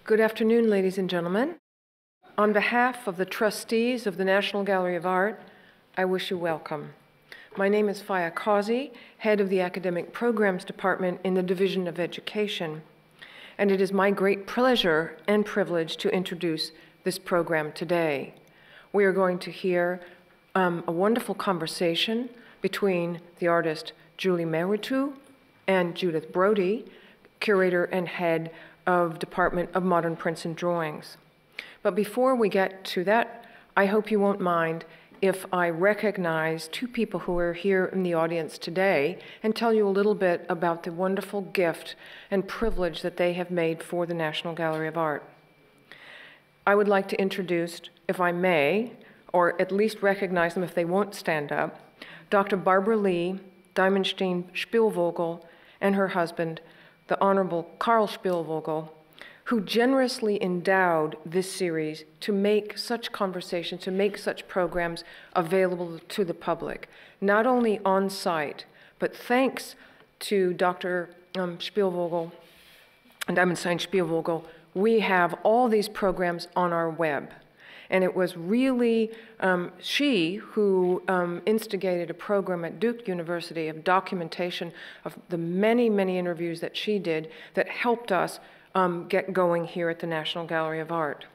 Good afternoon, ladies and gentlemen. On behalf of the trustees of the National Gallery of Art, I wish you welcome. My name is Faya Kazi, head of the Academic Programs Department in the Division of Education, and it is my great pleasure and privilege to introduce this program today. We are going to hear a wonderful conversation between the artist Julie Mehretu and Judith Brody, curator and head of Department of Modern Prints and Drawings. But before we get to that, I hope you won't mind if I recognize two people who are here in the audience today and tell you a little bit about the wonderful gift and privilege that they have made for the National Gallery of Art. I would like to introduce, if I may, or at least recognize them if they won't stand up, Dr. Barbaralee Diamonstein-Spielvogel and her husband, the Honorable Carl Spielvogel, who generously endowed this series to make such conversations, to make such programs available to the public, not only on site, but thanks to Dr. Spielvogel and Diamonstein-Spielvogel, we have all these programs on our web. And it was really she who instigated a program at Duke University of documentation of the many, many interviews that she did that helped us get going here at the National Gallery of Art.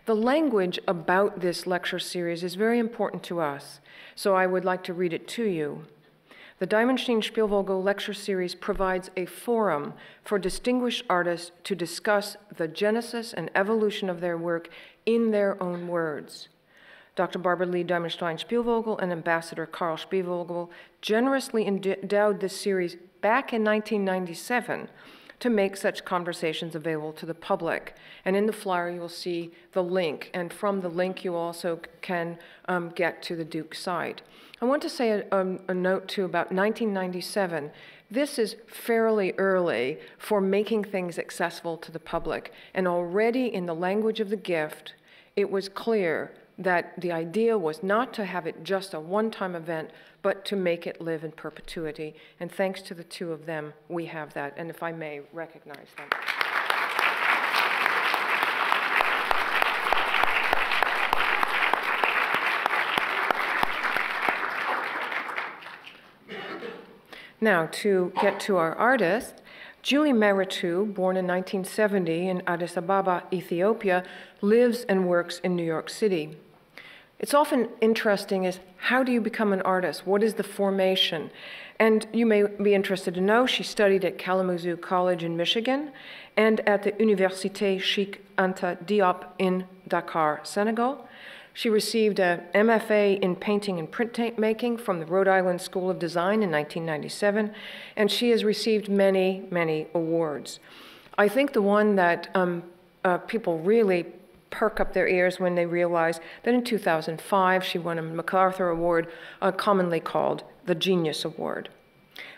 The language about this lecture series is very important to us, so I would like to read it to you. The Diamonstein-Spielvogel Lecture Series provides a forum for distinguished artists to discuss the genesis and evolution of their work in their own words. Dr. Barbaralee Diamonstein-Spielvogel and Ambassador Carl Spielvogel generously endowed this series back in 1997 to make such conversations available to the public. And in the flyer, you will see the link. And from the link, you also can get to the Duke site. I want to say a note, too, about 1997. This is fairly early for making things accessible to the public. And already in the language of the gift, it was clear that the idea was not to have it just a one-time event, but to make it live in perpetuity. And thanks to the two of them, we have that. And if I may, recognize them. Now, to get to our artist, Julie Mehretu, born in 1970 in Addis Ababa, Ethiopia, lives and works in New York City. It's often interesting is, how do you become an artist? What is the formation? And you may be interested to know she studied at Kalamazoo College in Michigan and at the Université Cheikh Anta Diop in Dakar, Senegal. She received a MFA in painting and printmaking from the Rhode Island School of Design in 1997, and she has received many, many awards. I think the one that people really perk up their ears when they realize that in 2005 she won a MacArthur Award, commonly called the Genius Award.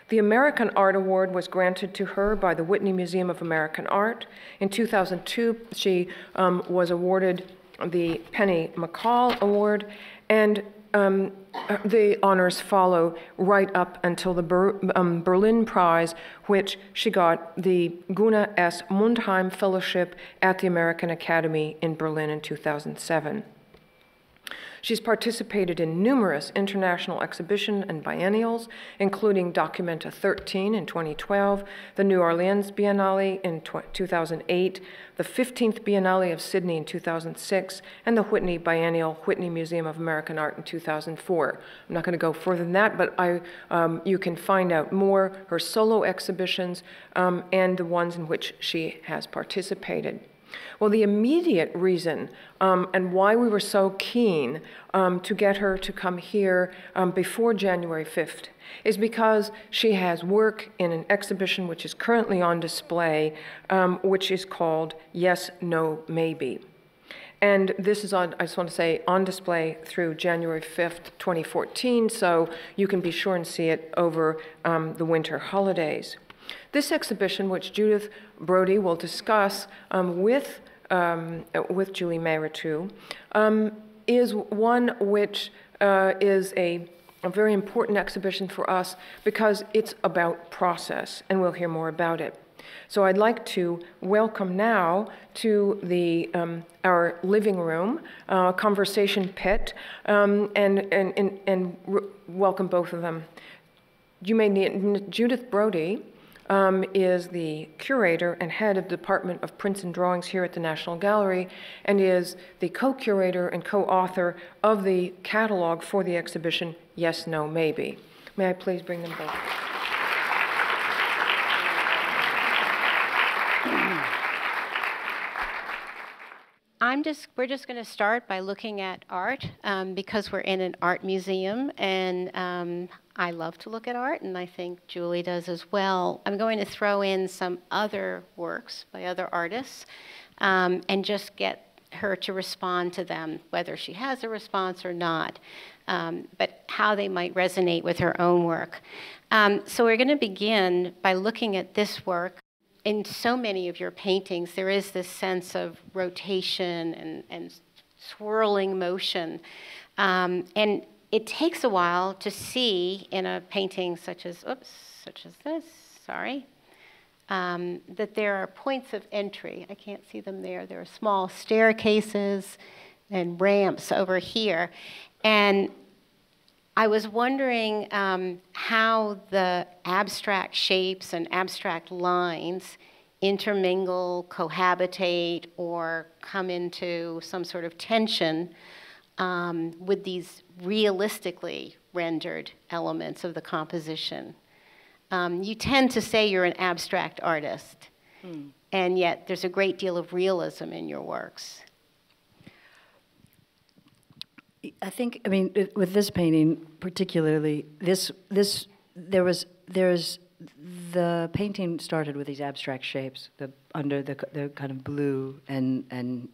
The American Art Award was granted to her by the Whitney Museum of American Art. In 2002, she was awarded the Penny McCall Award, and the honors follow right up until the Berlin Prize, which she got the Gunnar S. Mundheim Fellowship at the American Academy in Berlin in 2007. She's participated in numerous international exhibitions and biennials, including Documenta 13 in 2012, the New Orleans Biennale in 2008, the 15th Biennale of Sydney in 2006, and the Whitney Biennial Whitney Museum of American Art in 2004. I'm not going to go further than that, but you can find out more, her solo exhibitions, and the ones in which she has participated. Well, the immediate reason and why we were so keen to get her to come here before January 5th is because she has work in an exhibition which is currently on display, which is called Yes, No, Maybe. And this is on, I just want to say, on display through January 5th, 2014, so you can be sure and see it over the winter holidays. This exhibition, which Judith Brody will discuss with Julie Mehretu, is one which is a very important exhibition for us because it's about process, and we'll hear more about it. So I'd like to welcome now to the, our living room, conversation pit, and welcome both of them. You may need Judith Brody. Is the curator and head of the Department of Prints and Drawings here at the National Gallery, and is the co-curator and co-author of the catalog for the exhibition, Yes, No, Maybe. May I please bring them both? We're just going to start by looking at art because we're in an art museum, and I love to look at art, and I think Julie does as well. I'm going to throw in some other works by other artists and just get her to respond to them, whether she has a response or not, but how they might resonate with her own work. So we're going to begin by looking at this work. In so many of your paintings, there is this sense of rotation and swirling motion. And it takes a while to see in a painting such as this, sorry, that there are points of entry. I can't see them there. There are small staircases and ramps over here. And I was wondering how the abstract shapes and abstract lines intermingle, cohabitate, or come into some sort of tension with these realistically rendered elements of the composition. You tend to say you're an abstract artist, and yet there's a great deal of realism in your works. I think, I mean, with this painting particularly, the painting started with these abstract shapes, under the kind of blue and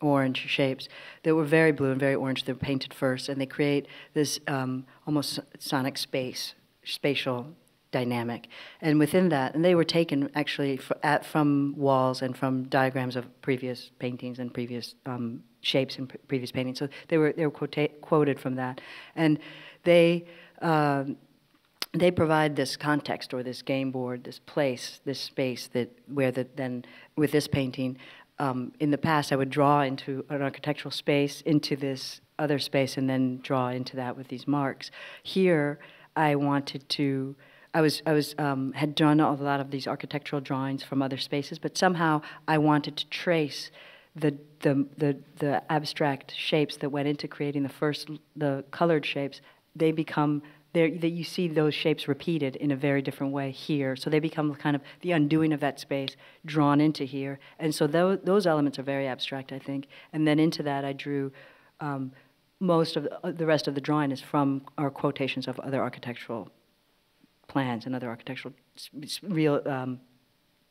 orange shapes that were very blue and very orange. They're painted first, and they create this almost sonic spatial dynamic. And within that, and they were taken actually from walls and from diagrams of previous paintings and previous shapes in previous paintings. So they were quoted from that, and they provide this context or this game board, this place, this space then with this painting. In the past, I would draw into an architectural space, into this other space, and then draw into that with these marks. Here, I wanted to. Had drawn a lot of these architectural drawings from other spaces, but somehow I wanted to trace the abstract shapes that went into creating the colored shapes. They become there. You see those shapes repeated in a very different way here. So they become kind of the undoing of that space, drawn into here. And so those elements are very abstract, I think. And then into that, I drew most of the rest of the drawing is from our quotations of other architectural plans and other architectural real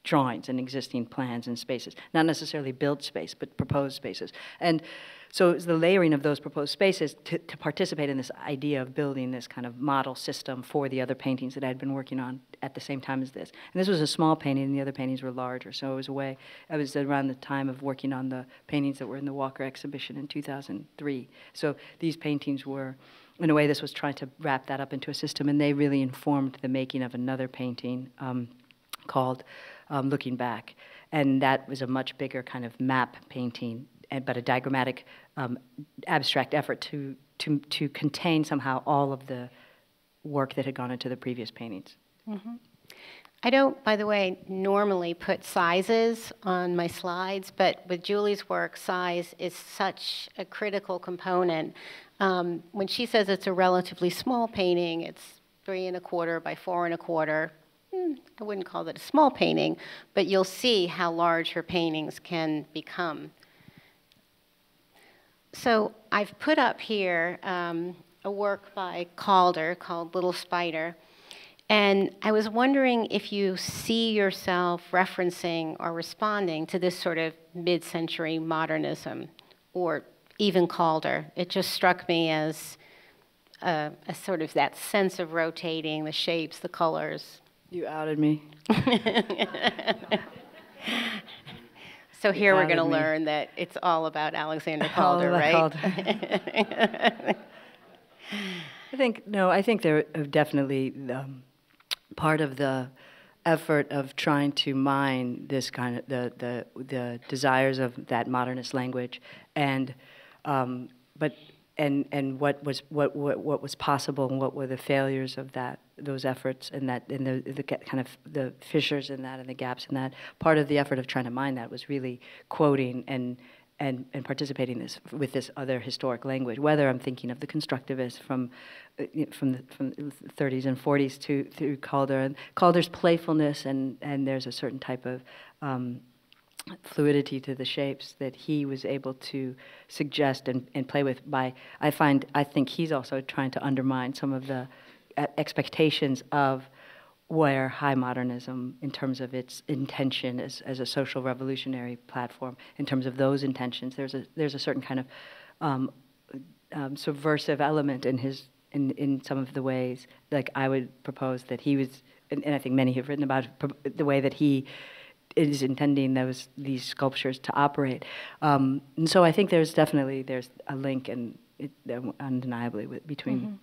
drawings and existing plans and spaces, not necessarily built space, but proposed spaces. And so it's the layering of those proposed spaces to participate in this idea of building this kind of model system for the other paintings that I'd been working on at the same time as this. And this was a small painting, and the other paintings were larger. So it was I was around the time of working on the paintings that were in the Walker exhibition in 2003. So these paintings were, in a way, this was trying to wrap that up into a system, and they really informed the making of another painting called Looking Back. And that was a much bigger kind of map painting, but a diagrammatic abstract effort to contain somehow all of the work that had gone into the previous paintings. Mm-hmm. I don't, by the way, normally put sizes on my slides, but with Julie's work, size is such a critical component. When she says it's a relatively small painting, it's 3 1/4 by 4 1/4. I wouldn't call that a small painting, but you'll see how large her paintings can become. So I've put up here a work by Calder called Little Spider. And I was wondering if you see yourself referencing or responding to this sort of mid-century modernism, or even Calder. It just struck me as a sort of that sense of rotating, the shapes, the colors. You outed me. So here we're going to learn that it's all about Alexander Calder, right? Calder. I think there are definitely part of the effort of trying to mine this kind of the desires of that modernist language, and what was possible and what were the failures of those efforts, and the kind of the fissures in that and the gaps in that. Part of the effort of trying to mine that was really quoting and participating with this other historic language. Whether I'm thinking of the constructivists from the 30s and 40s through Calder, and Calder's playfulness, and there's a certain type of fluidity to the shapes that he was able to suggest and play with. I think he's also trying to undermine some of the expectations of where high modernism, in terms of its intention as a social revolutionary platform, in terms of those intentions, there's a certain kind of subversive element in some of the ways. Like I would propose that he was, and I think many have written about the way that he is intending these sculptures to operate. And so I think there's a link, and undeniably, between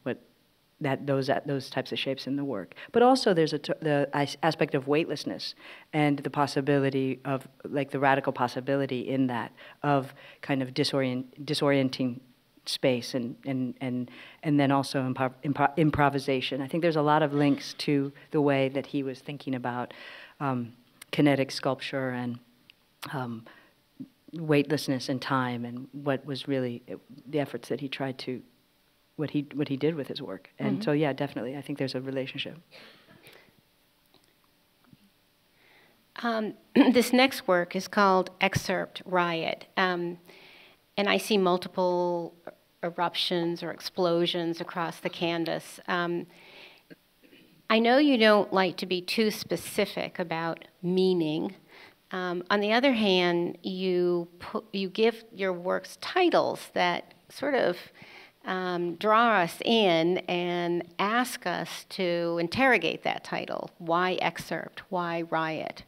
those types of shapes in the work. But also there's the aspect of weightlessness and the possibility of, like, the radical possibility in that of kind of disorienting space and then also improvisation. I think there's a lot of links to the way that he was thinking about kinetic sculpture and weightlessness and time, and what was really the efforts that he tried to, what he did with his work. And so, yeah, definitely, I think there's a relationship. This next work is called Excerpt Riot, and I see multiple eruptions or explosions across the canvas. I know you don't like to be too specific about meaning. On the other hand, you give your works titles that sort of draw us in and ask us to interrogate that title. Why excerpt? Why riot?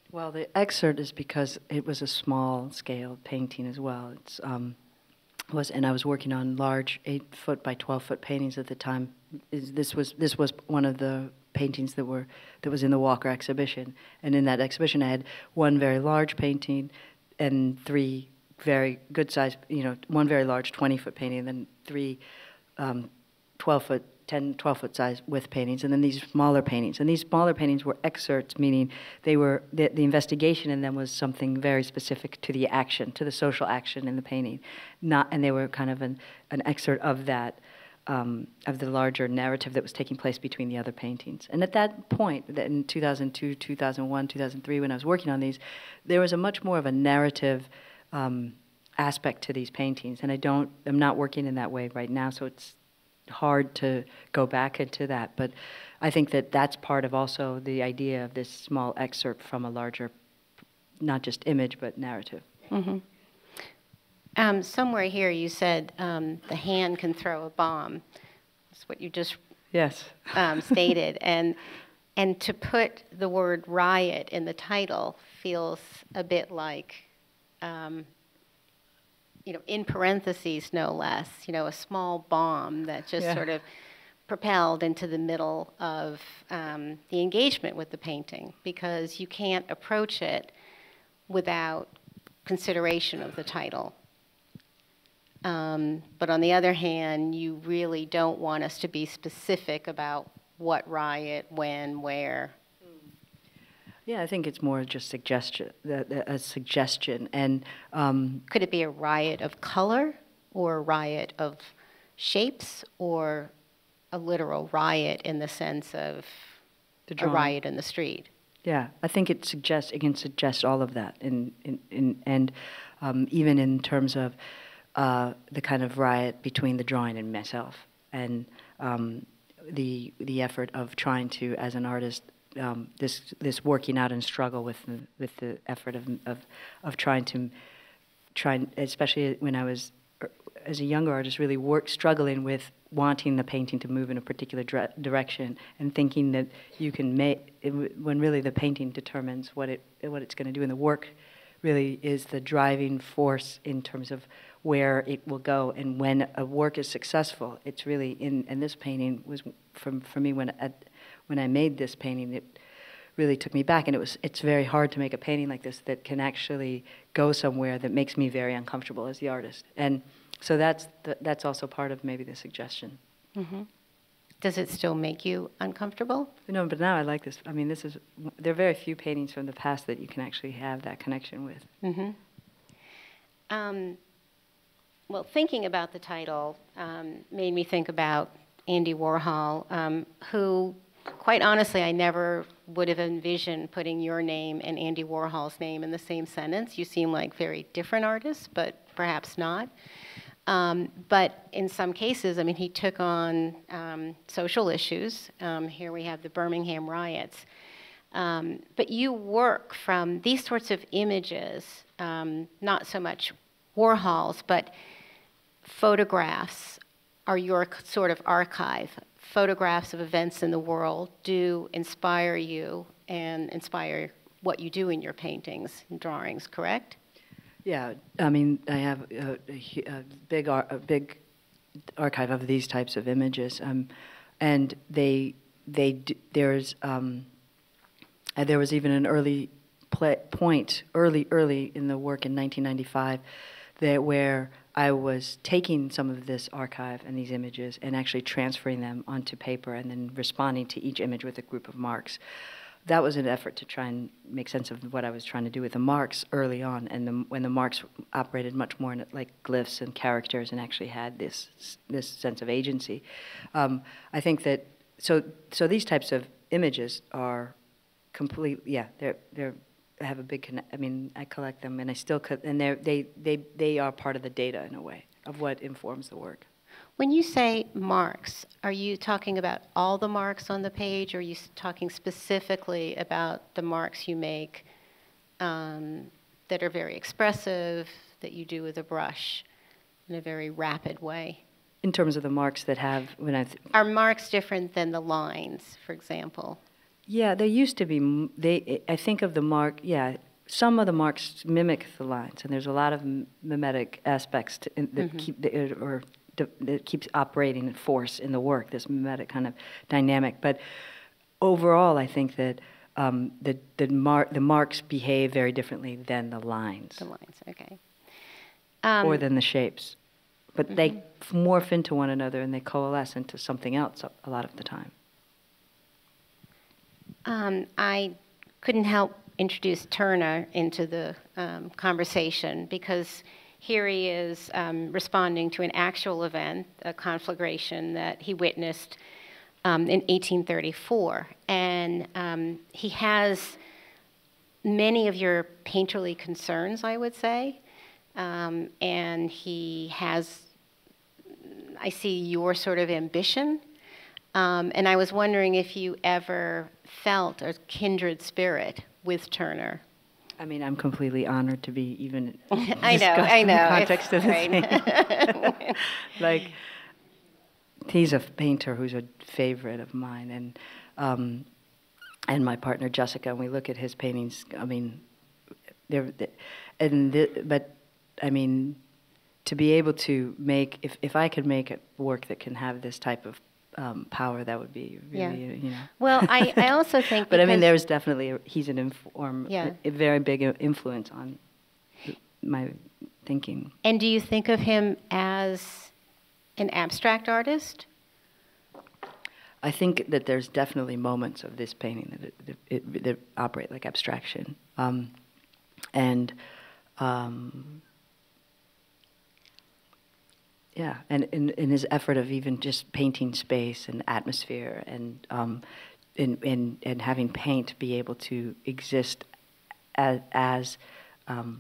Well, the excerpt is because it was a small-scale painting as well. And I was working on large 8-foot by 12-foot paintings at the time. This was one of the paintings that was in the Walker exhibition, and in that exhibition I had one very large painting and three very good size, one very large 20-foot painting, and then three 12-foot size width paintings, and then these smaller paintings. And these smaller paintings were excerpts, meaning they were the investigation in them was something very specific to the action, to the social action in the painting, and they were kind of an excerpt of that, of the larger narrative that was taking place between the other paintings. And at that point, in 2002, 2001, 2003, when I was working on these, there was a much more of a narrative aspect to these paintings, and I'm not working in that way right now, so it's hard to go back into that. But I think that that's part of also the idea of this small excerpt from a larger, not just image, but narrative. Somewhere here you said the hand can throw a bomb. That's what you just stated. And to put the word riot in the title feels a bit like, in parentheses, no less, a small bomb that just sort of propelled into the middle of the engagement with the painting, because you can't approach it without consideration of the title. But on the other hand, you really don't want us to be specific about what riot, when, where. Yeah, I think it's more just a suggestion. And could it be a riot of color, or a riot of shapes, or a literal riot in the sense of a riot in the street? Yeah, I think it can suggest all of that, and even in terms of the kind of riot between the drawing and myself, and the effort of trying to, as an artist, this working out and struggle with the effort of trying, especially when I was as a younger artist, really struggling with wanting the painting to move in a particular direction, and thinking that you can make it, when really the painting determines what it's going to do, and the work really is the driving force in terms of where it will go. And when a work is successful, it's really and this painting was for me when I made this painting, it really took me back. And it's very hard to make a painting like this that can actually go somewhere that makes me very uncomfortable as the artist. And so that's also part of maybe the suggestion. Mm-hmm. Does it still make you uncomfortable? No, but now I like this. I mean, there are very few paintings from the past that you can actually have that connection with. Mm-hmm. Well, thinking about the title made me think about Andy Warhol, who, quite honestly, I never would have envisioned putting your name and Andy Warhol's name in the same sentence. You seem like very different artists, but perhaps not. But in some cases, I mean, he took on social issues. Here we have the Birmingham riots. But you work from these sorts of images, not so much Warhol's, but photographs are your sort of archive. Photographs of events in the world do inspire you and inspire what you do in your paintings and drawings, correct? Yeah, I mean, I have a big archive of these types of images, and there was even an early point in the work in 1995 where I was taking some of this archive and these images and actually transferring them onto paper and then responding to each image with a group of marks. That was an effort to try and make sense of what I was trying to do with the marks early on, and when the marks operated much more like glyphs and characters and actually had this sense of agency. I think that so these types of images are they have a big I mean, I collect them, and I still and they are part of the data in a way of what informs the work. When you say marks, are you talking about all the marks on the page, or are you talking specifically about the marks you make that are very expressive, that you do with a brush in a very rapid way? In terms of the marks that have, are marks different than the lines, for example? Yeah, there used to be, I think of the mark, some of the marks mimic the lines, and there's a lot of mimetic aspects that keeps operating in force in the work, this mimetic kind of dynamic. But overall, I think that the marks behave very differently than the lines. The lines, okay. Or than the shapes. But they morph into one another and they coalesce into something else a lot of the time. I couldn't help introduce Turner into the conversation because here he is responding to an actual event, a conflagration that he witnessed in 1834. And he has many of your painterly concerns, I would say. And he has, I see your sort of ambition. And I was wondering if you ever felt a kindred spirit with Turner. I mean, I'm completely honored to be even I discussed in the context of this thing. Like, he's a painter who's a favorite of mine, and my partner Jessica. And we look at his paintings. I mean, but I mean, to be able to make, if I could make a work that can have this type of power, that would be really, you know. Well, I also think. But I mean, there's definitely he's a very big influence on my thinking. And do you think of him as an abstract artist? I think that there's definitely moments of this painting that operate like abstraction, yeah, and in his effort of even just painting space and atmosphere and having paint be able to exist as the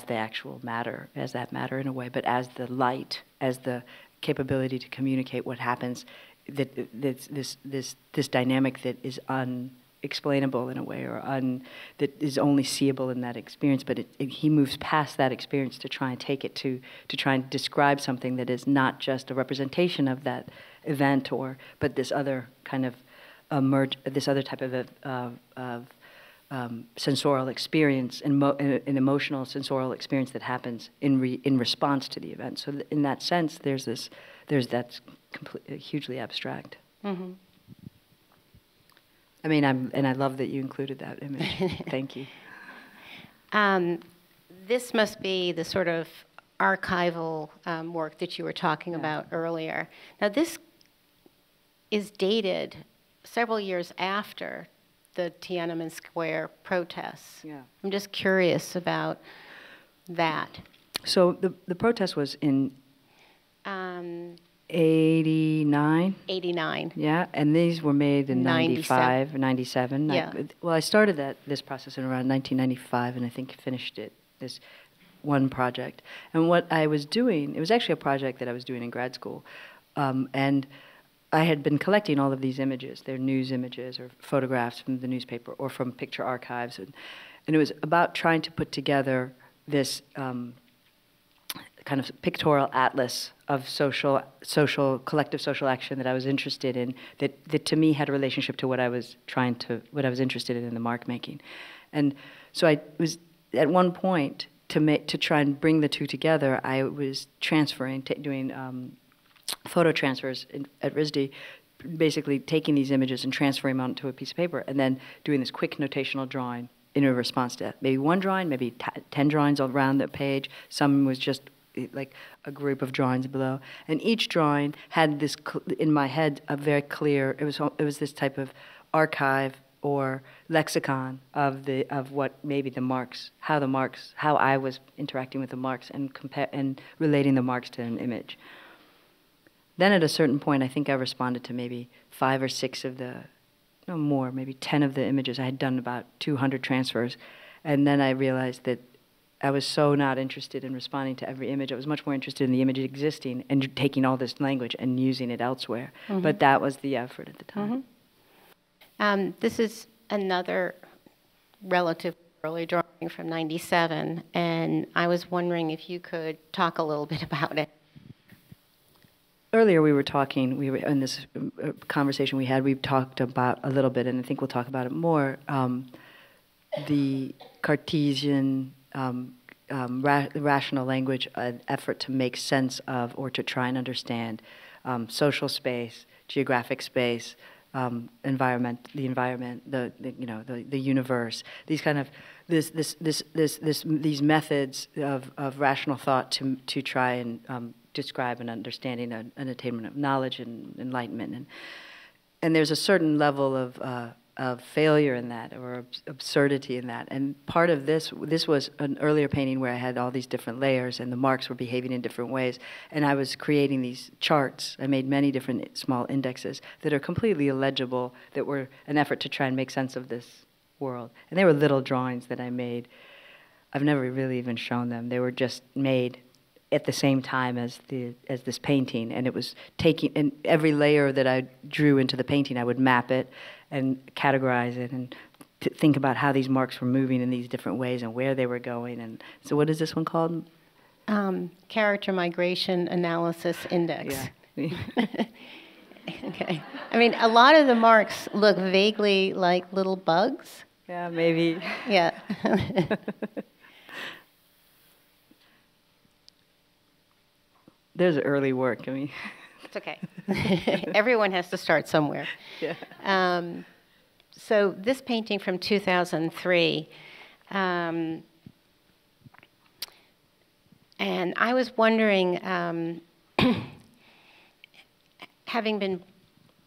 actual matter, as that matter in a way, but as the light, as the capability to communicate what happens, this dynamic that is unexplainable in a way, or that is only seeable in that experience, but he moves past that experience to try and take it to try and describe something that is not just a representation of that event, but this other kind of this other type of sensorial experience, an emotional sensorial experience that happens in response to the event. So in that sense, that's hugely abstract. Mm-hmm. I mean, and I love that you included that image. Thank you. This must be the sort of archival work that you were talking about earlier. Now, this is dated several years after the Tiananmen Square protests. Yeah. I'm just curious about that. So the protest was in 89? 89. Yeah, and these were made in 97. 95, 97. Yeah. I started this process in around 1995, and I think finished this one project. And what I was doing, it was actually a project that I was doing in grad school, and I had been collecting all of these images. They're news images or photographs from the newspaper or from picture archives, and it was about trying to put together this kind of pictorial atlas of collective social action that I was interested in, that to me had a relationship to what I was interested in the mark making. And so I was, at one point, to try and bring the two together, I was transferring, doing photo transfers at RISD, basically taking these images and transferring them onto a piece of paper, and then doing this quick notational drawing in a response to maybe one drawing, maybe 10 drawings around the page. Some was just like a group of drawings below, and each drawing had this in my head a very clear. It was this type of archive or lexicon of what maybe the marks, how I was interacting with the marks and relating the marks to an image. Then at a certain point, I think I responded to maybe 5 or 6 of no more, maybe 10 of the images. I had done about 200 transfers, and then I realized that I was so not interested in responding to every image. I was much more interested in the image existing and taking all this language and using it elsewhere. Mm-hmm. But that was the effort at the time. Mm-hmm. This is another relatively early drawing from '97, and I was wondering if you could talk a little bit about it. Earlier we were in this conversation we had, we've talked about a little bit, and I think we'll talk about it more, the Cartesian rational language, an effort to make sense of or to try and understand social space, geographic space, the environment, the universe. These kind of these methods of rational thought to try and describe an understanding, an attainment of knowledge and enlightenment, and there's a certain level of failure in that, or absurdity in that. And part of this was an earlier painting where I had all these different layers and the marks were behaving in different ways. And I was creating these charts. I made many different small indexes that are completely illegible, that were an effort to try and make sense of this world. And they were little drawings that I made. I've never really even shown them. They were just made at the same time as this painting, and it was taking, and every layer that I drew into the painting, I would map it and categorize it and think about how these marks were moving in these different ways and where they were going. And so what is this one called? Character Migration Analysis Index. Yeah. Okay. I mean, a lot of the marks look vaguely like little bugs. Yeah, maybe. Yeah. There's early work. I mean, it's okay. Everyone has to start somewhere. Yeah. So this painting from 2003, and I was wondering,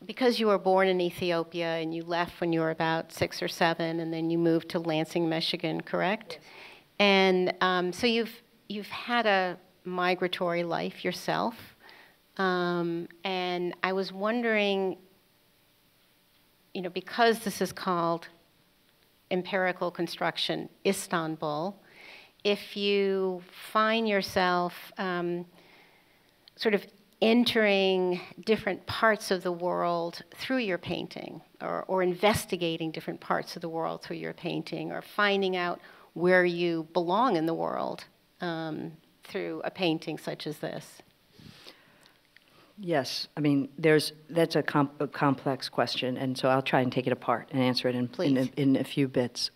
because you were born in Ethiopia and you left when you were about 6 or 7, and then you moved to Lansing, Michigan, correct? Yes. And so you've had a migratory life yourself, and I was wondering, because this is called empirical construction Istanbul, if you find yourself sort of entering different parts of the world through your painting, or investigating different parts of the world through your painting, or finding out where you belong in the world through a painting such as this. Yes, I mean, that's a complex question, and so I'll try and take it apart and answer it in a few bits.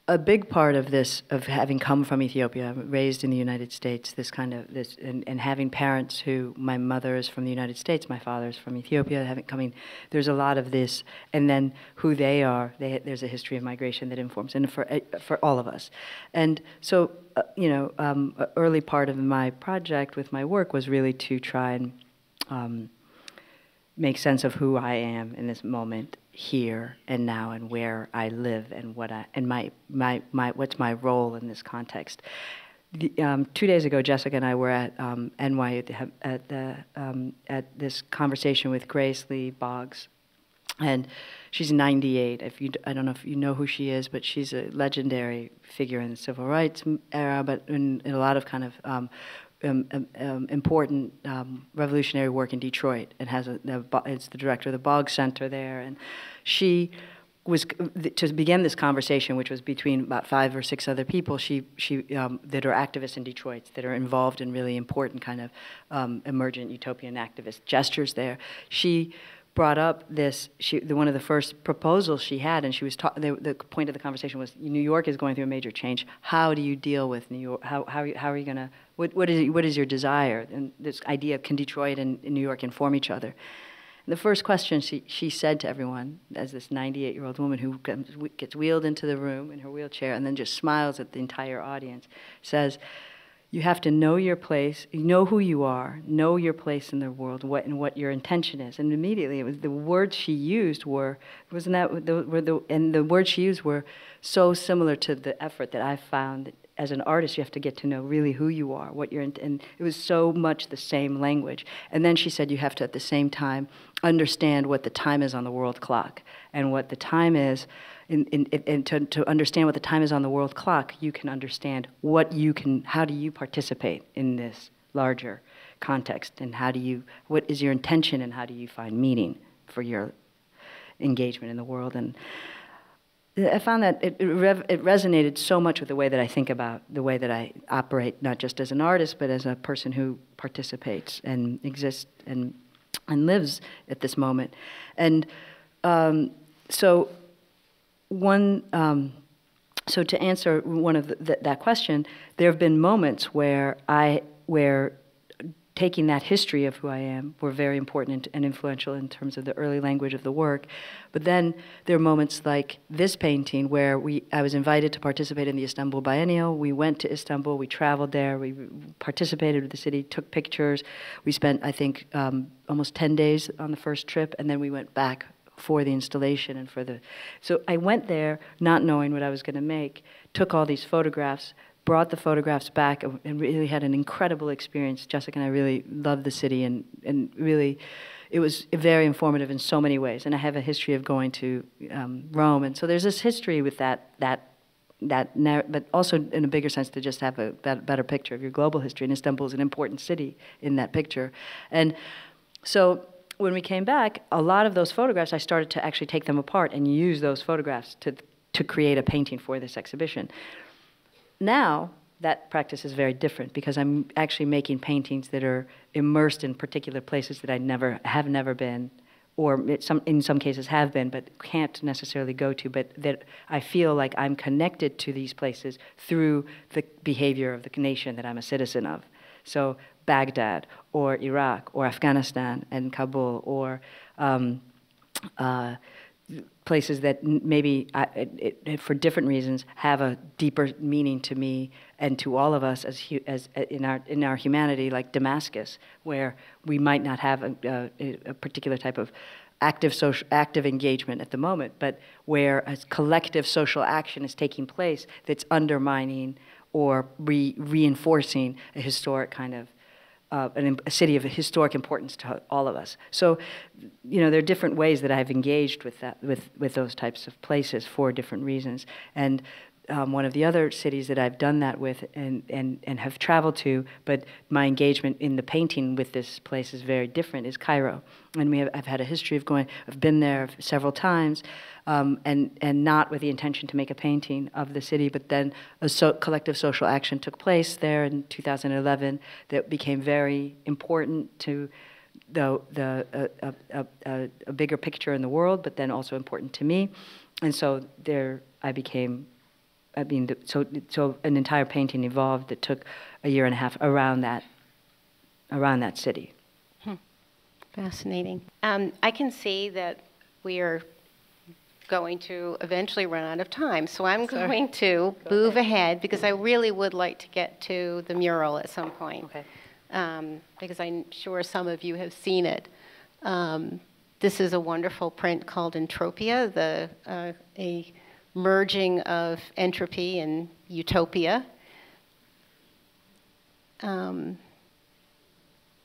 A big part of this, of having come from Ethiopia, raised in the United States, and having parents who, my mother is from the United States, my father is from Ethiopia, there's a lot of this, and then who they are, there's a history of migration that informs, and for all of us. And so, an early part of my project with my work was really to try and make sense of who I am in this moment, here and now, and where I live, and what's my role in this context. 2 days ago, Jessica and I were at NYU at this conversation with Grace Lee Boggs, and she's 98. I don't know if you know who she is, but she's a legendary figure in the civil rights era, but in a lot of kind of important revolutionary work in Detroit, and it's the director of the Boggs Center there. And she was, to begin this conversation, which was between about 5 or 6 other people, that are activists in Detroit, that are involved in really important kind of emergent utopian activist gestures there. She brought up one of the first proposals she had, and she was the point of the conversation was, New York is going through a major change. How do you deal with New York? How are you going to, what is your desire? And this idea of, can Detroit and New York inform each other? And the first question she said to everyone, as this 98-year-old woman who gets wheeled into the room in her wheelchair and then just smiles at the entire audience, says, you have to know your place, know who you are, know your place in the world, what your intention is. And immediately, it was the words she used were so similar to the effort that I found that as an artist, you have to get to know really who you are, and it was so much the same language. And then she said you have to, at the same time, understand what the time is on the world clock, and what the time is. And to understand what the time is on the world clock, you can understand how do you participate in this larger context, and what is your intention, and how do you find meaning for your engagement in the world. And I found that it resonated so much with the way that I think about the way that I operate, not just as an artist, but as a person who participates and exists and lives at this moment. And so to answer one of that question, there have been moments where taking that history of who I am were very important and influential in terms of the early language of the work. But then there are moments like this painting where I was invited to participate in the Istanbul Biennial. We went to Istanbul, we traveled there, we participated with the city, took pictures. We spent, I think, almost 10 days on the first trip, and then we went back for the installation and so I went there not knowing what I was going to make, took all these photographs, brought the photographs back, and really had an incredible experience. Jessica and I really loved the city, and really it was very informative in so many ways. And I have a history of going to Rome, and so there's this history with that, but also in a bigger sense to just have a better picture of your global history. And Istanbul is an important city in that picture. And so when we came back, a lot of those photographs, I started to actually take them apart and use those photographs to create a painting for this exhibition. Now, that practice is very different because I'm actually making paintings that are immersed in particular places that I have never been, or in some cases have been, but can't necessarily go to, but that I feel like I'm connected to these places through the behavior of the nation that I'm a citizen of. So Baghdad, or Iraq, or Afghanistan and Kabul, or places that maybe, for different reasons, have a deeper meaning to me and to all of us as in our humanity, like Damascus, where we might not have a particular type of active engagement at the moment, but where a collective social action is taking place that's undermining or reinforcing a historic kind of a city of historic importance to all of us. So, there are different ways that I've engaged with those types of places for different reasons. And one of the other cities that I've done that with and have traveled to, but my engagement in the painting with this place is very different, is Cairo. And I've had a history of going, I've been there several times, and not with the intention to make a painting of the city, but then a collective social action took place there in 2011 that became very important to a bigger picture in the world, but then also important to me. And so there I became, so an entire painting evolved that took a year and a half around that city. Fascinating. I can see that we are going to eventually run out of time, so I'm going to move ahead because I really would like to get to the mural at some point. Okay. Because I'm sure some of you have seen it. This is a wonderful print called Entropia, a merging of entropy and utopia.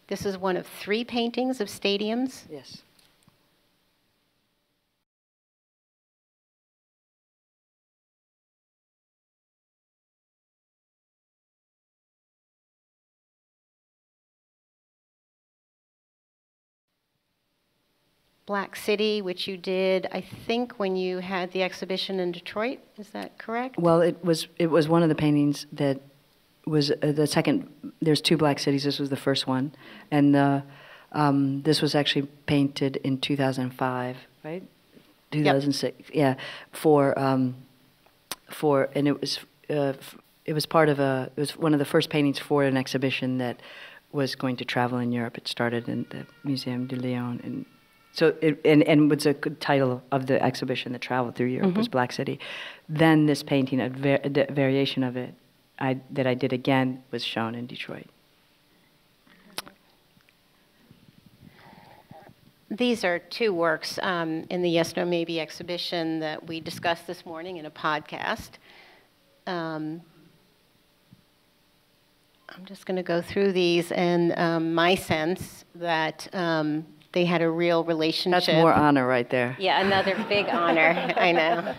This is one of 3 paintings of stadiums. Yes. Black City, which you did, I think, when you had the exhibition in Detroit. Is that correct? Well, it was one of the paintings that was the second. There's 2 Black Cities. This was the first one, and this was actually painted in 2005, right? 2006. Yep. Yeah, for and it was part of it was one of the first paintings for an exhibition that was going to travel in Europe. It started in the Museum de Lyon, and so and was a good title of the exhibition that traveled through Europe was Black City. Then this painting, a variation of it, that I did again, was shown in Detroit. These are 2 works in the Yes, No, Maybe exhibition that we discussed this morning in a podcast. I'm just going to go through these, and my sense that they had a real relationship. That's more honor right there. Yeah, another big honor, I know.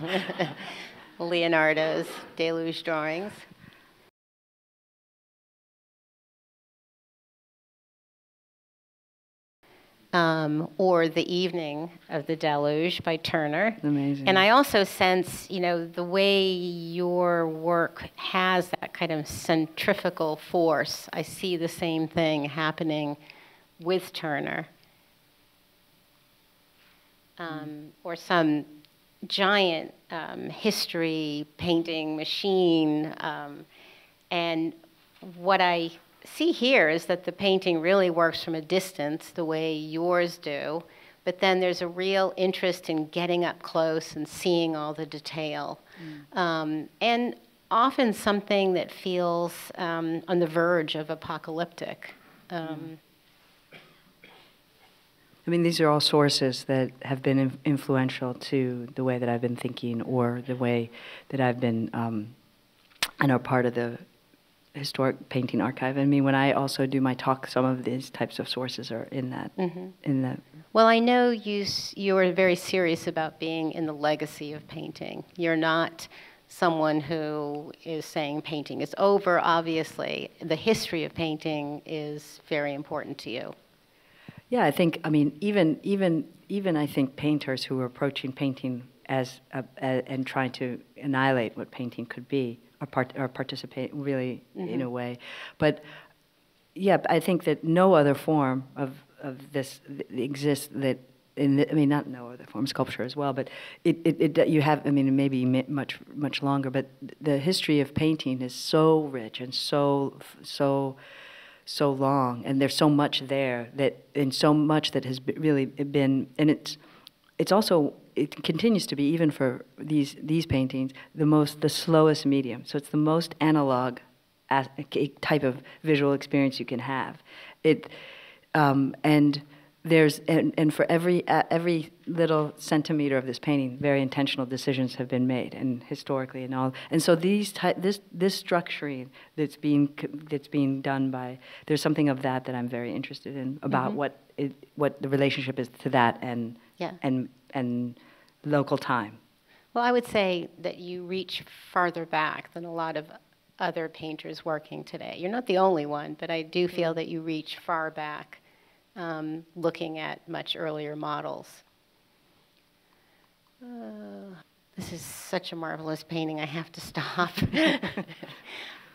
Leonardo's Deluge drawings. Or The Evening of the Deluge by Turner. Amazing. And I also sense, the way your work has that kind of centrifugal force. I see the same thing happening with Turner. Or some giant history painting machine. And what I see here is that the painting really works from a distance the way yours do, but then there's a real interest in getting up close and seeing all the detail. And often something that feels on the verge of apocalyptic. I mean, these are all sources that have been influential to the way that I've been thinking, or the way that I've been, and are part of the historic painting archive. I mean, when I also do my talk, some of these types of sources are in that. In that. Well, I know you are very serious about being in the legacy of painting. You're not someone who is saying painting is over. Obviously, the history of painting is very important to you. Yeah, I think. I mean, even I think painters who are approaching painting as and trying to annihilate what painting could be are participating really in a way. But yeah, I think that no other form of this exists that. I mean, not no other form, sculpture as well, but you have. I mean, it may be much longer, but the history of painting is so rich and so long, and there's so much there and so much that has really been, and it's also, it continues to be, even for these paintings, the slowest medium. So it's the most analog type of visual experience you can have. And there's and for every little centimeter of this painting, very intentional decisions have been made, and historically and all. And so this structuring that's being done by, there's something of that I'm very interested in, about what the relationship is to that and local time. Well, I would say that you reach farther back than a lot of other painters working today. You're not the only one, but I do feel that you reach far back, looking at much earlier models. This is such a marvelous painting, I have to stop. I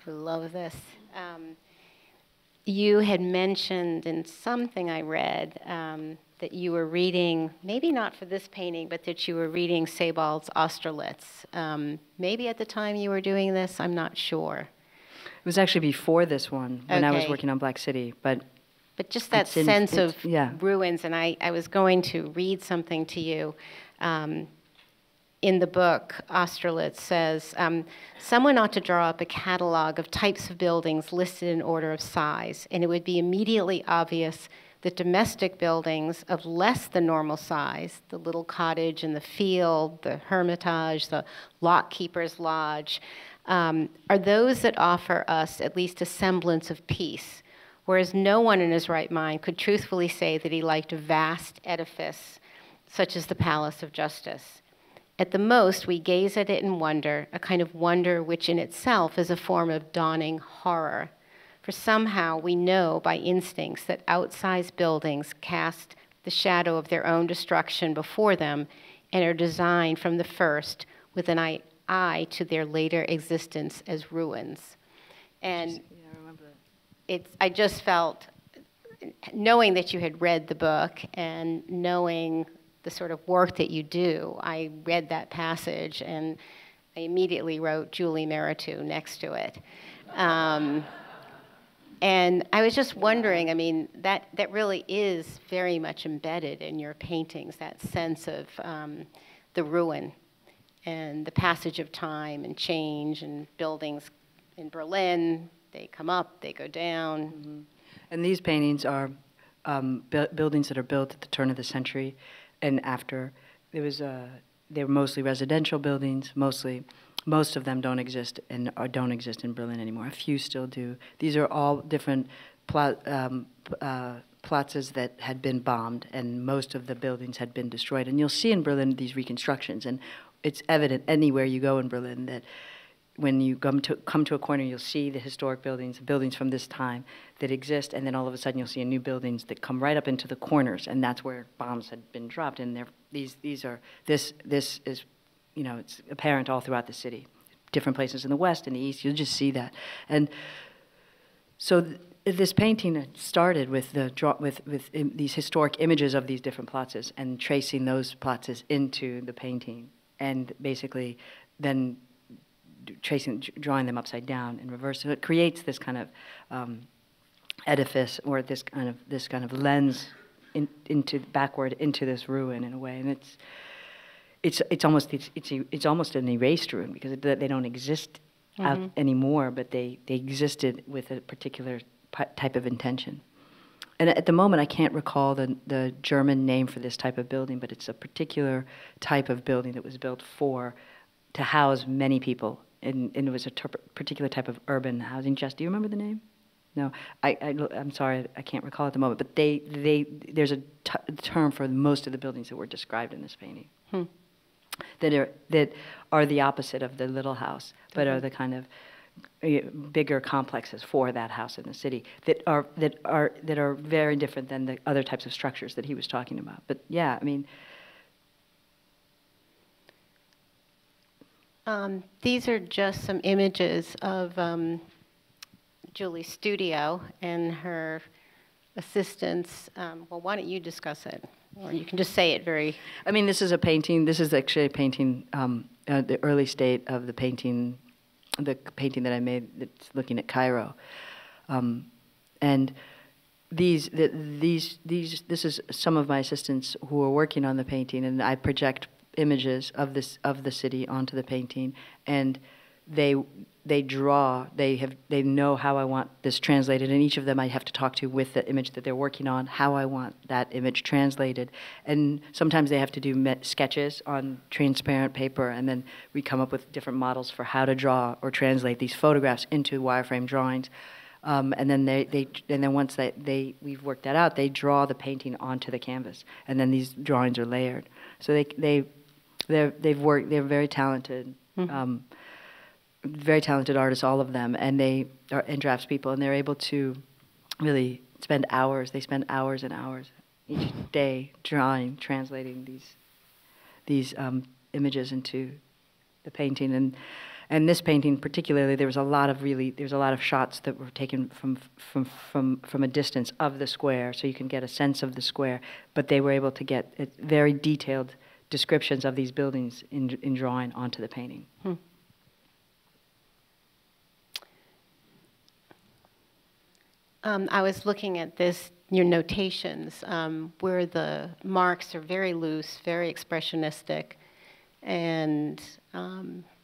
love this. You had mentioned in something I read that you were reading, maybe not for this painting, but that you were reading Sebald's Austerlitz. Maybe at the time you were doing this, I'm not sure. It was actually before this one, when I was working on Black City, but just that sense of ruins, and I was going to read something to you. In the book, Austerlitz says, someone ought to draw up a catalog of types of buildings listed in order of size, and it would be immediately obvious that domestic buildings of less than normal size, the little cottage in the field, the hermitage, the lockkeeper's lodge, are those that offer us at least a semblance of peace, whereas no one in his right mind could truthfully say that he liked a vast edifice such as the Palace of Justice. At the most, we gaze at it in wonder, a kind of wonder which in itself is a form of dawning horror. For somehow we know by instincts that outsized buildings cast the shadow of their own destruction before them and are designed from the first with an eye to their later existence as ruins. And I just felt, knowing that you had read the book and knowing the sort of work that you do, I read that passage and I immediately wrote Julie Mehretu next to it. And I was just wondering, I mean, that really is very much embedded in your paintings, that sense of the ruin and the passage of time and change, and buildings in Berlin, they come up, they go down. Mm-hmm. And these paintings are buildings that are built at the turn of the century and after. They were mostly residential buildings, mostly. Most of them don't exist don't exist in Berlin anymore. A few still do. These are all different plazas that had been bombed, and most of the buildings had been destroyed. And you'll see in Berlin these reconstructions, and it's evident anywhere you go in Berlin that when you come to a corner, you'll see the historic buildings from this time that exist, and then all of a sudden you'll see new buildings that come right up into the corners, and that's where bombs had been dropped. And this is, you know, it's apparent all throughout the city. Different places in the west and the east, you'll just see that. And so this painting started with these historic images of these different plazas and tracing those plazas into the painting, and basically then drawing them upside down in reverse. So it creates this kind of edifice, or this kind of lens backward into this ruin in a way, and it's almost an erased ruin, because they don't exist out anymore, but they existed with a particular type of intention. And at the moment, I can't recall the German name for this type of building, but it's a particular type of building that was built to house many people, and it was a particular type of urban housing. Jess, do you remember the name? No, I'm sorry, I can't recall at the moment. But there's a term for most of the buildings that were described in this painting. That are the opposite of the little house, but are the kind of bigger complexes for that house in the city that are very different than the other types of structures that he was talking about. But yeah, I mean, these are just some images of Julie's studio and her assistants. Well, why don't you discuss it? Or you can just say it very... I mean, this is a painting. This is actually a painting, the early state of the painting that I made that's looking at Cairo. And this is some of my assistants who are working on the painting, and I project images of the city onto the painting, and they draw, they know how I want this translated, and each of them I have to talk to with the image that they're working on, how I want that image translated. And sometimes they have to do sketches on transparent paper, and then we come up with different models for how to draw or translate these photographs into wireframe drawings. And then once we've worked that out, they draw the painting onto the canvas, and then these drawings are layered. So they They're very talented. Very talented artists, all of them, and and draftspeople, and they're able to really spend hours. They spend hours and hours each day drawing, translating these images into the painting. And this painting particularly, there's a lot of shots that were taken from a distance of the square, so you can get a sense of the square. But they were able to get very detailed descriptions of these buildings in drawing onto the painting. I was looking at your notations, where the marks are very loose, very expressionistic, and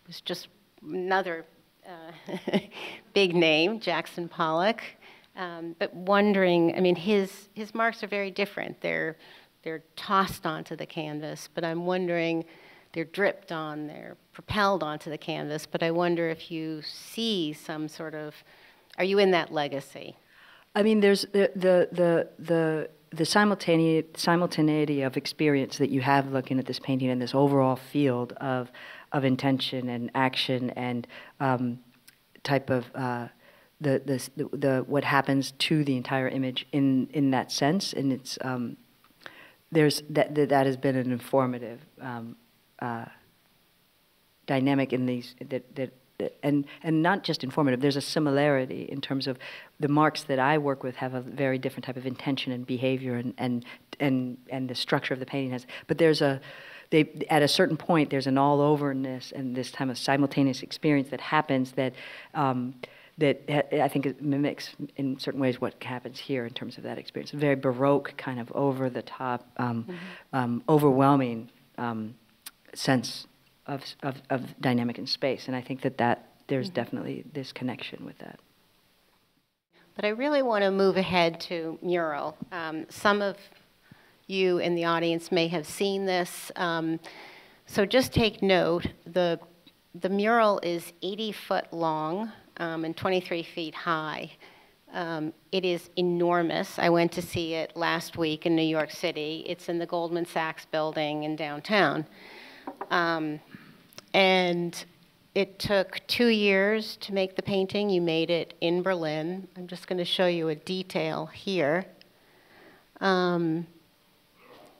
it's just another big name, Jackson Pollock. But wondering, I mean, his marks are very different. They're tossed onto the canvas, but I'm wondering, they're dripped on, they're propelled onto the canvas. But I wonder if you see some sort of, are you in that legacy? I mean, there's the simultaneity of experience that you have looking at this painting and this overall field of intention and action and type of what happens to the entire image in that sense, and it's that has been an informative dynamic in these and not just informative. There's a similarity in terms of the marks that I work with have a very different type of intention and behavior and the structure of the painting has. But at a certain point there's an all-overness and this time of simultaneous experience that happens that I think it mimics in certain ways what happens here in terms of that experience. A very Baroque kind of over the top, overwhelming sense of dynamic in space, and I think that there's definitely this connection with that. But I really want to move ahead to mural. Some of you in the audience may have seen this, so just take note. The mural is 80 foot long and 23 feet high. It is enormous. I went to see it last week in New York City. It's in the Goldman Sachs building in downtown. And it took 2 years to make the painting. You made it in Berlin. I'm just going to show you a detail here. And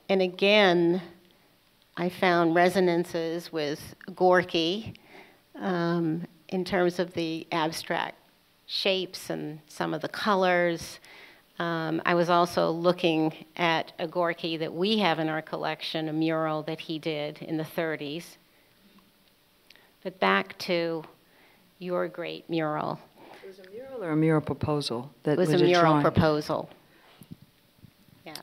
again, I found resonances with Gorky in terms of the abstract shapes and some of the colors. I was also looking at a Gorky that we have in our collection, a mural that he did in the 30s. But back to your great mural. It was a mural or a mural proposal? It was a mural drawing? Proposal. Yeah.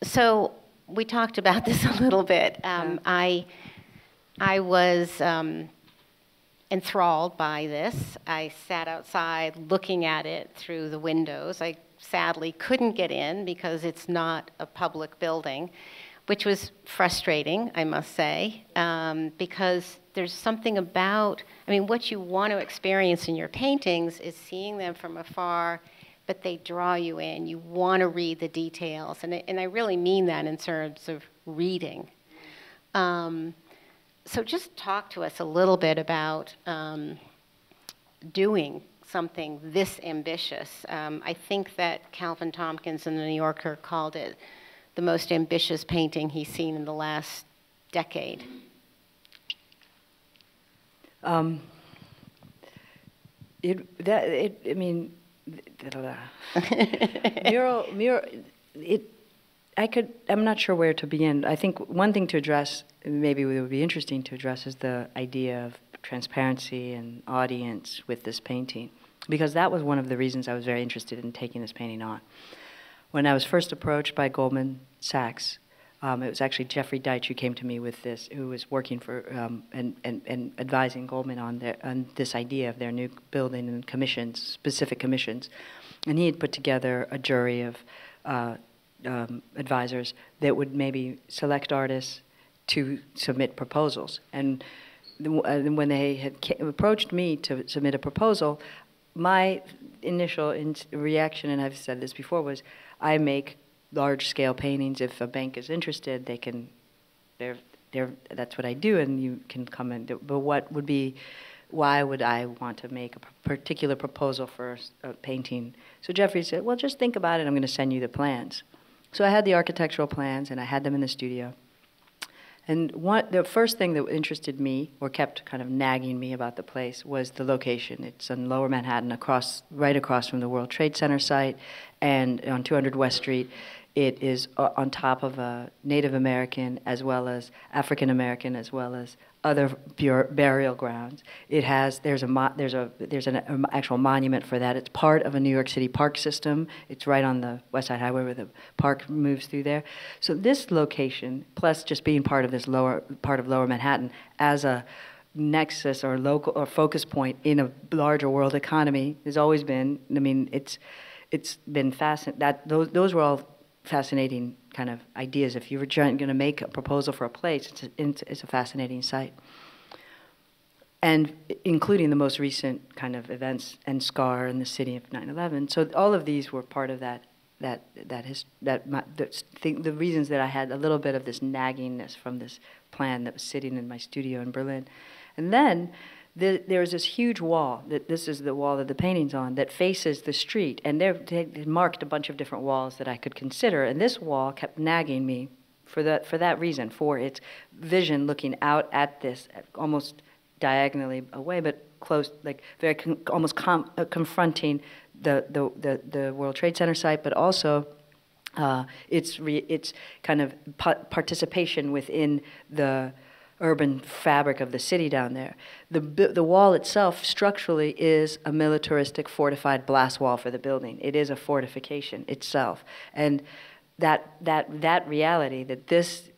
So we talked about this a little bit. I was enthralled by this. I sat outside looking at it through the windows. I sadly couldn't get in because it's not a public building, which was frustrating, I must say, because there's something about, I mean, what you want to experience in your paintings is seeing them from afar, but they draw you in. You want to read the details, and I really mean that in terms of reading. So just talk to us a little bit about doing something this ambitious. I think that Calvin Tompkins in the New Yorker called it the most ambitious painting he's seen in the last decade. I'm not sure where to begin. I think one thing to address, maybe it would be interesting to address, is the idea of transparency and audience with this painting, because that was one of the reasons I was very interested in taking this painting on. When I was first approached by Goldman Sachs, it was actually Jeffrey Deitch who came to me with this, who was working for and advising Goldman on this idea of their new building and commissions, specific commissions. And he had put together a jury of advisors that would maybe select artists to submit proposals. And when they had approached me to submit a proposal, my initial reaction, and I've said this before, was I make large-scale paintings. If a bank is interested, they can, that's what I do, and you can come and do. But why would I want to make a particular proposal for a painting? So Jeffrey said, well, just think about it. I'm going to send you the plans. So I had the architectural plans, and I had them in the studio. And the first thing that interested me, or kept kind of nagging me about the place, was the location. It's in Lower Manhattan, right across from the World Trade Center site, and on 200 West Street. It is on top of a Native American, as well as African American, as well as other burial grounds. There's an actual monument for that. It's part of a New York City park system. It's right on the West Side Highway where the park moves through there. So this location, plus just being part of this part of Lower Manhattan, as a nexus or local or focus point in a larger world economy, has always been. I mean, it's been fascinating. Those were all fascinating kind of ideas. If you were going to make a proposal for a place, it's a fascinating site. And including the most recent kind of events and scar in the city of 9/11. So all of these were part of the reasons that I had a little bit of this naggingness from this plan that was sitting in my studio in Berlin. And then there was this huge wall, this is the wall that the painting's on, that faces the street. And they marked a bunch of different walls that I could consider. And this wall kept nagging me for that reason, for its vision looking out at this, almost diagonally away, but close, like very almost confronting the World Trade Center site, but also its kind of participation within the urban fabric of the city down there. The wall itself structurally is a militaristic fortified blast wall for the building. It is a fortification itself, and that reality that this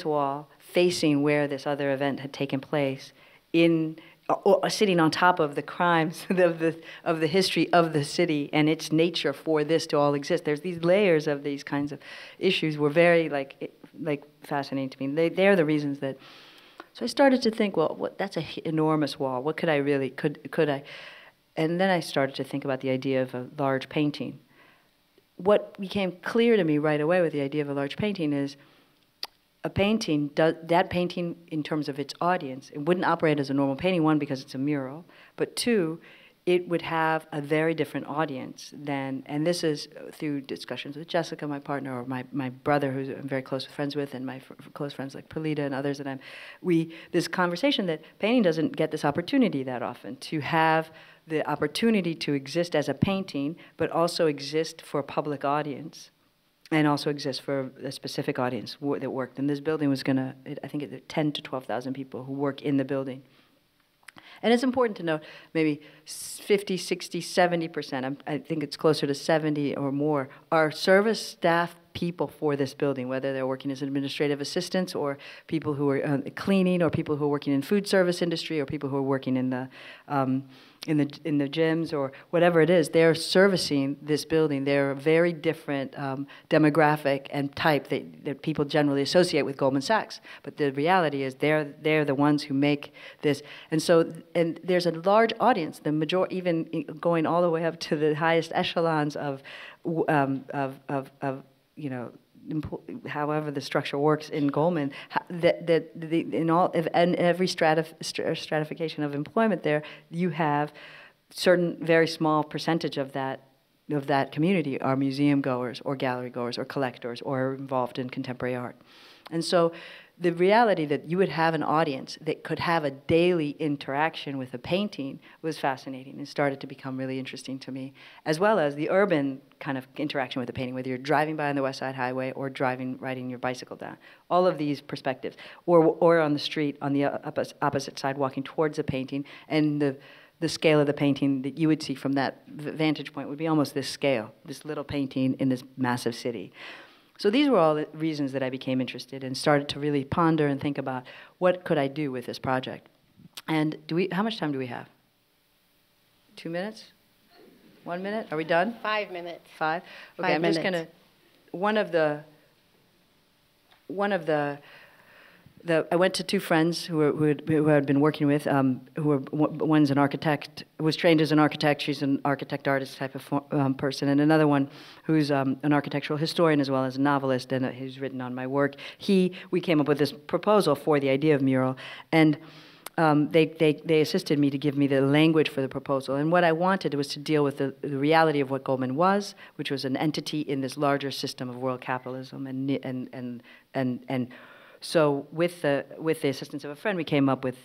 wall facing where this other event had taken place, sitting on top of the crimes of the history of the city and its nature for this to all exist. There's these layers of these kinds of issues were very like fascinating to me. They're the reasons that. So I started to think, well, that's an enormous wall. What could I really could I? And then I started to think about the idea of a large painting. What became clear to me right away with the idea of a large painting is a painting, that painting in terms of its audience, it wouldn't operate as a normal painting, one, because it's a mural, but two, it would have a very different audience than, and this is through discussions with Jessica, my partner, or my brother, who I'm very close friends with, and my close friends like Perlita and others, and this conversation that painting doesn't get this opportunity that often, to have the opportunity to exist as a painting, but also exist for a public audience, and also exist for a specific audience that worked. And this building was I think it 10 to 12,000 people who work in the building. And it's important to note, maybe 50, 60, 70%, I think it's closer to 70 or more, are service staff people for this building, whether they're working as administrative assistants or people who are cleaning, or people who are working in food service industry, or people who are working in the gyms, or whatever it is. They're servicing this building. They're a very different demographic and type that people generally associate with Goldman Sachs. But the reality is they're the ones who make this. And there's a large audience, even going all the way up to the highest echelons of however the structure works in Goldman, in every stratification of employment there, you have certain very small percentage of that community are museum goers or gallery goers or collectors or involved in contemporary art. And so the reality that you would have an audience that could have a daily interaction with a painting was fascinating and started to become really interesting to me, as well as the urban kind of interaction with the painting, whether you're driving by on the West Side Highway or riding your bicycle down. All of these perspectives, or on the street on the opposite side walking towards a painting, and the scale of the painting that you would see from that vantage point would be almost this scale, this little painting in this massive city. So these were all the reasons that I became interested and started to really ponder and think about what could I do with this project. And how much time do we have? 2 minutes? 1 minute? Are we done? 5 minutes. 5? Okay, 5 I'm minutes. just going to, one of the I went to two friends who had been working with, one's an architect, was trained as an architect, she's an architect-artist type of person, and another one who's an architectural historian as well as a novelist, and who's written on my work. We came up with this proposal for the idea of mural, and they assisted me to give me the language for the proposal. And what I wanted was to deal with the reality of what Goldman was, which was an entity in this larger system of world capitalism. And so with the assistance of a friend, we came up with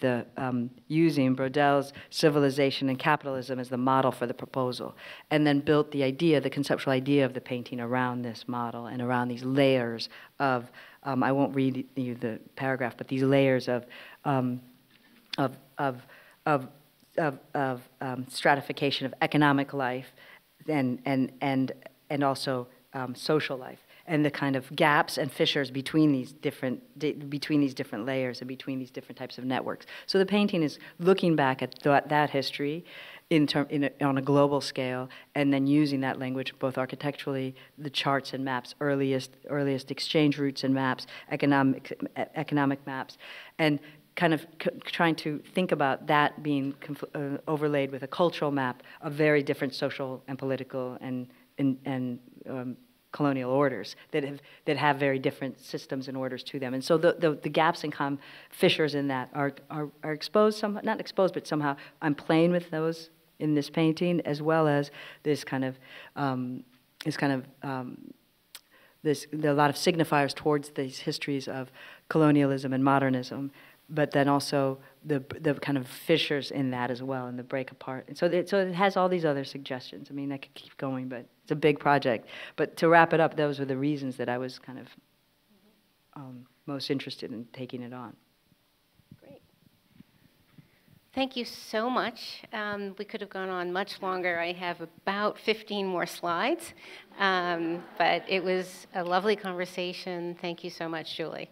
using Brodel's Civilization and Capitalism as the model for the proposal, and then built the idea, the conceptual idea of the painting around this model and around these layers of, I won't read you the paragraph, but these layers of stratification of economic life and also social life, and the kind of gaps and fissures between these different layers and between these different types of networks. So the painting is looking back at that history on a global scale, and then using that language both architecturally, the charts and maps, earliest exchange routes and maps, economic maps, and kind of trying to think about that being overlaid with a cultural map of very different social and political and colonial orders that have very different systems and orders to them. And so the gaps and fissures in that are exposed, not exposed, but somehow I'm playing with those in this painting, as well as there are a lot of signifiers towards these histories of colonialism and modernism, but then also the kind of fissures in that as well, and the break apart. And so it has all these other suggestions. I mean, I could keep going, but it's a big project. But to wrap it up, those were the reasons that I was kind of most interested in taking it on. Great. Thank you so much. We could have gone on much longer. I have about 15 more slides, but it was a lovely conversation. Thank you so much, Julie.